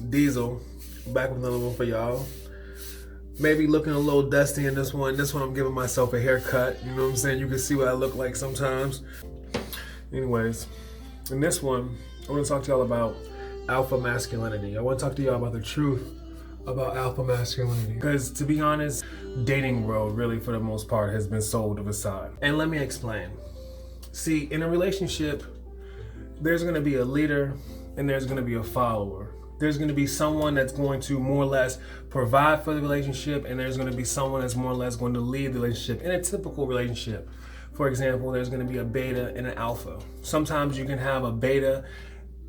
Diesel, back with another one for y'all. Maybe looking a little dusty in this one. This one I'm giving myself a haircut. You know what I'm saying? You can see what I look like sometimes. Anyways, in this one, I want to talk to y'all about alpha masculinity. I want to talk to y'all about the truth about alpha masculinity. Because to be honest, dating world really for the most part has been sold to the side. And let me explain. See, in a relationship, there's going to be a leader and there's going to be a follower. There's going to be someone that's going to more or less provide for the relationship, and there's going to be someone that's more or less going to lead the relationship in a typical relationship. For example, there's going to be a beta and an alpha. Sometimes you can have a beta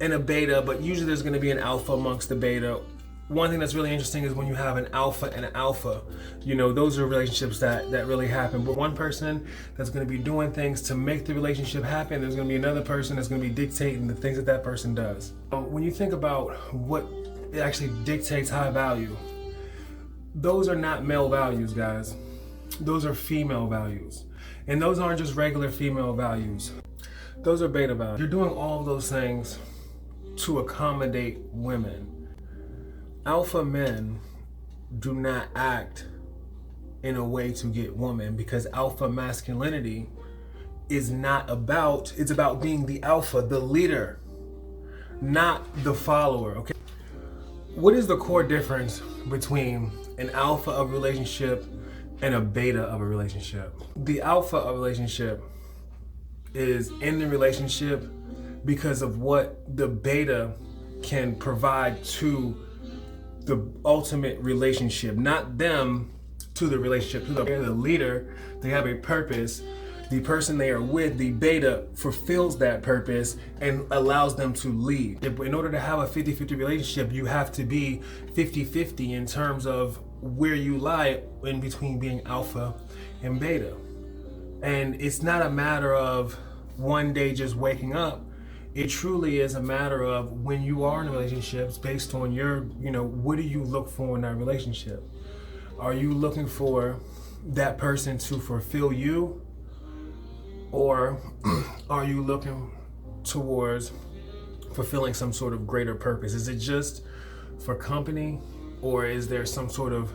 and a beta, but usually there's going to be an alpha amongst the beta. One thing that's really interesting is when you have an alpha and an alpha, you know, those are relationships that really happen. But one person that's going to be doing things to make the relationship happen, there's going to be another person that's going to be dictating the things that that person does. When you think about what actually dictates high value, those are not male values, guys. Those are female values. And those aren't just regular female values. Those are beta values. You're doing all of those things to accommodate women. Alpha men do not act in a way to get women, because alpha masculinity is not about, it's about being the alpha, the leader, not the follower, okay? What is the core difference between an alpha of a relationship and a beta of a relationship? The alpha of a relationship is in the relationship because of what the beta can provide to the ultimate relationship, not them to the relationship. They're the leader, they have a purpose. The person they are with, the beta, fulfills that purpose and allows them to lead. In order to have a 50-50 relationship, you have to be 50-50 in terms of where you lie in between being alpha and beta. And it's not a matter of one day just waking up. It truly is a matter of when you are in relationships based on your, what do you look for in that relationship? Are you looking for that person to fulfill you? Or are you looking towards fulfilling some sort of greater purpose? Is it just for company, or is there some sort of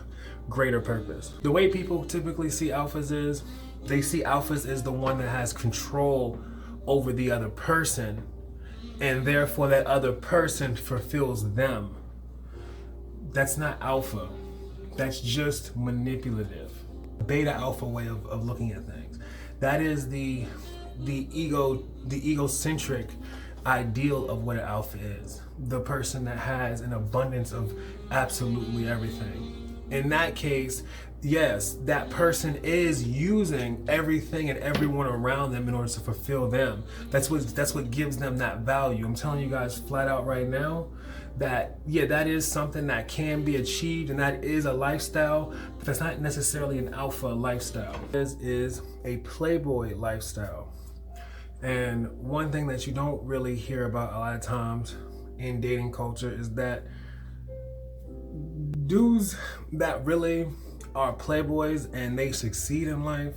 greater purpose? The way people typically see alphas is, they see alphas as the one that has control over the other person, and therefore that other person fulfills them. That's not alpha. That's just manipulative. Beta alpha way of looking at things. That is the egocentric ideal of what an alpha is. The person that has an abundance of absolutely everything. In that case, yes, that person is using everything and everyone around them in order to fulfill them. That's what gives them that value. I'm telling you guys flat out right now that, yeah, that is something that can be achieved, and that is a lifestyle, but that's not necessarily an alpha lifestyle. This is a playboy lifestyle. And one thing that you don't really hear about a lot of times in dating culture is that dudes that really are playboys and they succeed in life,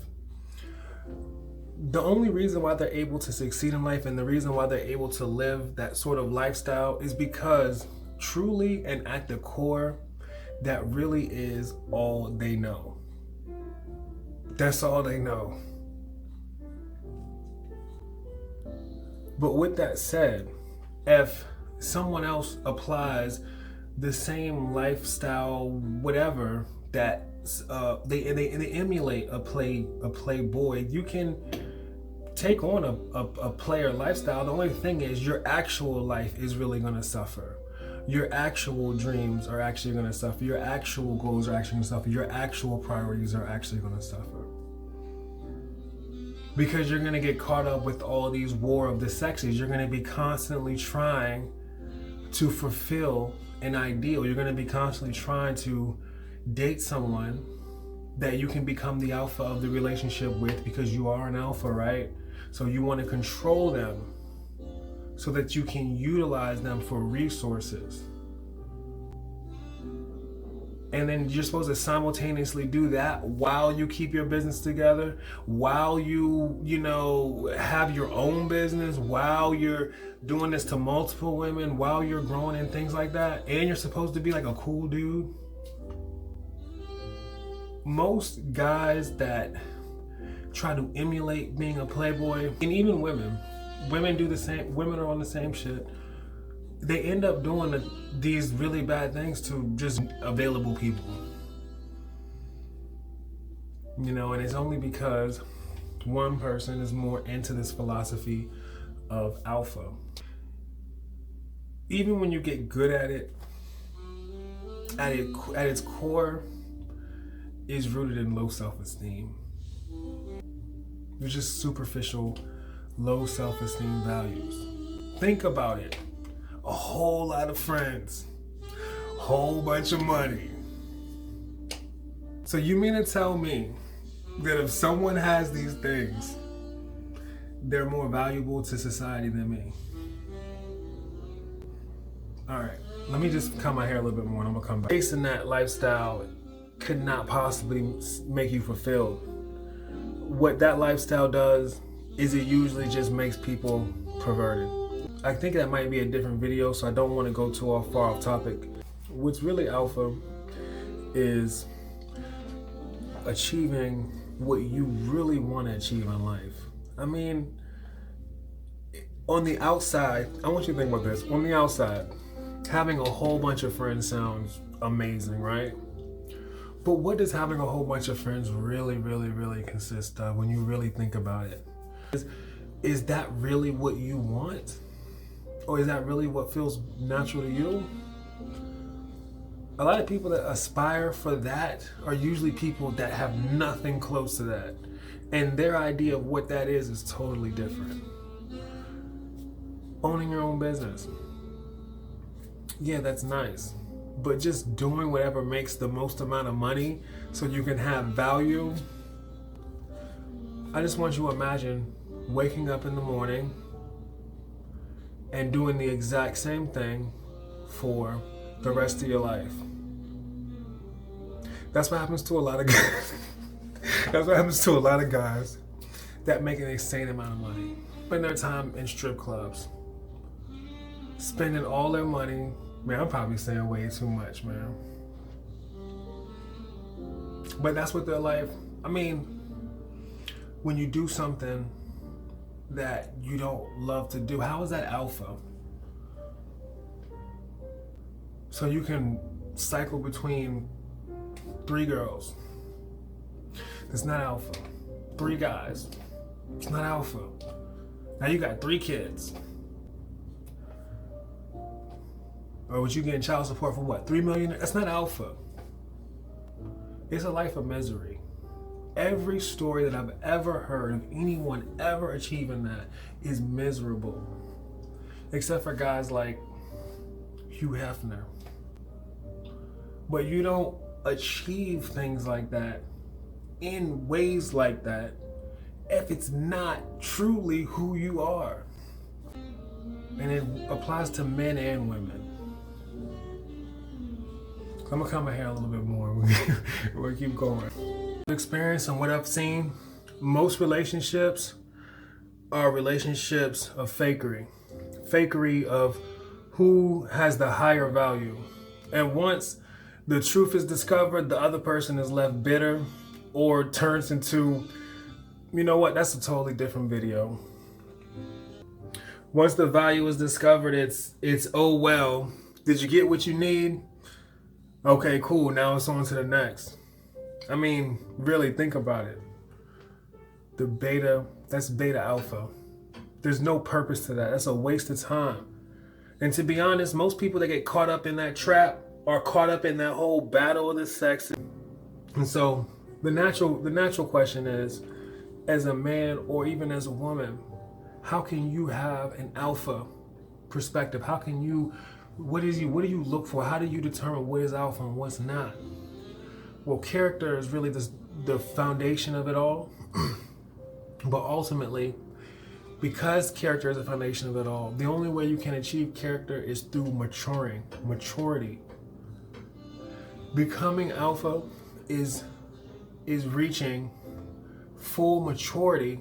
the only reason why they're able to succeed in life and the reason why they're able to live that sort of lifestyle is because truly and at the core, that really is all they know. That's all they know. But with that said, if someone else applies the same lifestyle, whatever, that they emulate a playboy, you can take on a player lifestyle. The only thing is your actual life is really going to suffer. Your actual dreams are actually going to suffer. Your actual goals are actually going to suffer. Your actual priorities are actually going to suffer. Because you're going to get caught up with all these war of the sexes. You're going to be constantly trying to fulfill an ideal. You're going to be constantly trying to date someone that you can become the alpha of the relationship with, because you are an alpha, right? So you want to control them so that you can utilize them for resources. And then you're supposed to simultaneously do that while you keep your business together, while you know, have your own business, while you're doing this to multiple women, while you're growing and things like that. And you're supposed to be like a cool dude. Most guys that try to emulate being a playboy, and even women do the same, women are on the same shit. They end up doing these really bad things to just available people. You know, and it's only because one person is more into this philosophy of alpha. Even when you get good at it, at its core, is rooted in low self-esteem. It's just superficial, low self-esteem values. Think about it. A whole lot of friends, whole bunch of money. So you mean to tell me that if someone has these things, they're more valuable to society than me? All right, let me just cut my hair a little bit more and I'm gonna come back. Chasing that lifestyle could not possibly make you fulfilled. What that lifestyle does is it usually just makes people perverted. I think that might be a different video, so I don't want to go too far off topic. What's really alpha is achieving what you really want to achieve in life. I mean, on the outside, I want you to think about this. On the outside, having a whole bunch of friends sounds amazing, right? But what does having a whole bunch of friends really, really, really consist of when you really think about it? Is that really what you want? Or is that really what feels natural to you? A lot of people that aspire for that are usually people that have nothing close to that. And their idea of what that is totally different. Owning your own business. Yeah, that's nice. But just doing whatever makes the most amount of money so you can have value. I just want you to imagine waking up in the morning and doing the exact same thing for the rest of your life. That's what happens to a lot of guys. That's what happens to a lot of guys that make an insane amount of money. Spend their time in strip clubs. Spending all their money. Man, I'm probably saying way too much, man. But that's what their life, I mean, when you do something that you don't love to do, how is that alpha? So you can cycle between 3 girls. It's not alpha. 3 guys. It's not alpha. Now you got 3 kids. Or would you get child support for what? 3 million? That's not alpha. It's a life of misery. Every story that I've ever heard of anyone ever achieving that is miserable. Except for guys like Hugh Hefner. But you don't achieve things like that in ways like that if it's not truly who you are. And it applies to men and women. I'm gonna cut my hair a little bit more. We'll keep going. Experience and what I've seen, most relationships are relationships of fakery. Fakery of who has the higher value. And once the truth is discovered, the other person is left bitter or turns into, you know what, that's a totally different video. Once the value is discovered, it's oh well, did you get what you need? Okay, cool, now it's on to the next. I mean, really think about it. The beta, that's beta alpha. There's no purpose to that. That's a waste of time. And to be honest, most people that get caught up in that trap are caught up in that whole battle of the sexes. And so the natural question is, as a man or even as a woman, how can you have an alpha perspective? How can you, what do you look for? How do you determine what is alpha and what's not? Well, character is really the foundation of it all. But ultimately, because character is the foundation of it all, the only way you can achieve character is through maturity. Becoming alpha is reaching full maturity,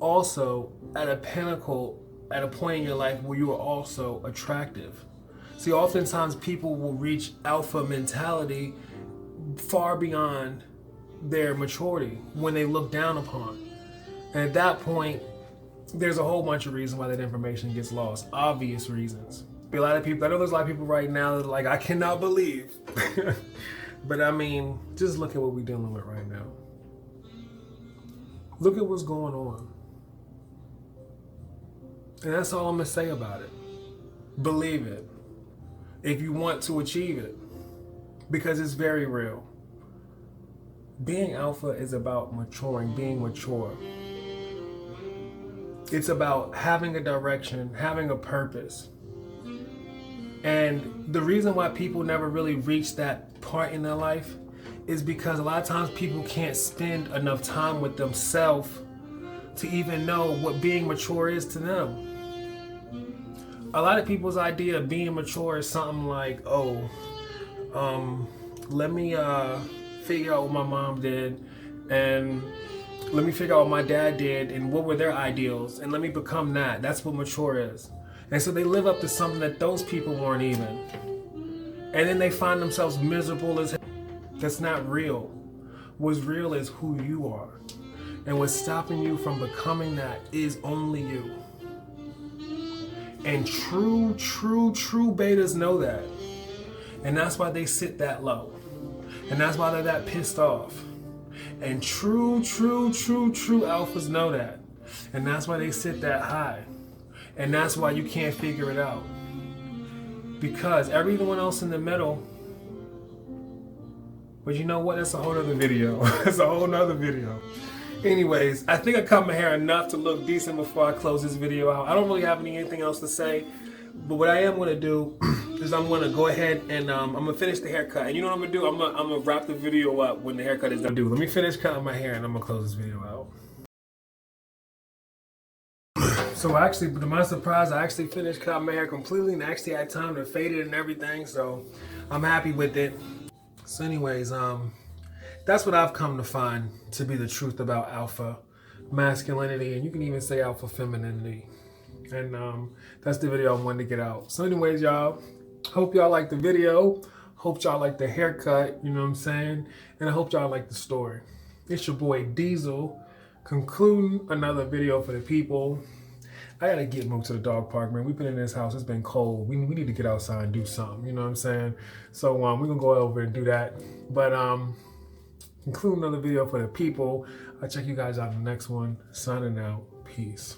also at a pinnacle, at a point in your life where you are also attractive. See, oftentimes people will reach alpha mentality far beyond their maturity when they look down upon. And at that point, there's a whole bunch of reasons why that information gets lost. Obvious reasons. Be a lot of people. I know there's a lot of people right now that are like, I cannot believe. But I mean, just look at what we're dealing with right now. Look at what's going on. And that's all I'm gonna say about it. Believe it. If you want to achieve it. Because it's very real. Being alpha is about maturing, being mature. It's about having a direction, having a purpose. And the reason why people never really reach that part in their life is because a lot of times people can't spend enough time with themselves to even know what being mature is to them. A lot of people's idea of being mature is something like, let me figure out what my mom did, and let me figure out what my dad did, and what were their ideals, and let me become that. That's what mature is. And so they live up to something that those people weren't even. And then they find themselves miserable as hell. That's not real. What's real is who you are. And what's stopping you from becoming that is only you. And true betas know that. And that's why they sit that low. And that's why they're that pissed off. And true alphas know that. And that's why they sit that high. And that's why you can't figure it out. Because everyone else in the middle, but you know what? That's a whole other video. That's a whole nother video. Anyways, I think I cut my hair enough to look decent before I close this video out. I don't really have anything else to say. But what I am going to do is I'm going to go ahead and I'm going to finish the haircut. And you know what I'm going to do? I'm going to wrap the video up when the haircut is done. Let me finish cutting my hair and I'm going to close this video out. So actually, to my surprise, I actually finished cutting my hair completely and actually had time to fade it and everything. So I'm happy with it. So anyways, that's what I've come to find to be the truth about alpha masculinity. And you can even say alpha femininity. And that's the video I wanted to get out. So anyways, y'all, hope y'all like the video. Hope y'all like the haircut, you know what I'm saying? And I hope y'all like the story. It's your boy Diesel, concluding another video for the people. I gotta moved to the dog park, man. We've been in this house, it's been cold. We need to get outside and do something, you know what I'm saying? So we're gonna go over and do that. But conclude another video for the people. I'll check you guys out in the next one. Signing out. Peace.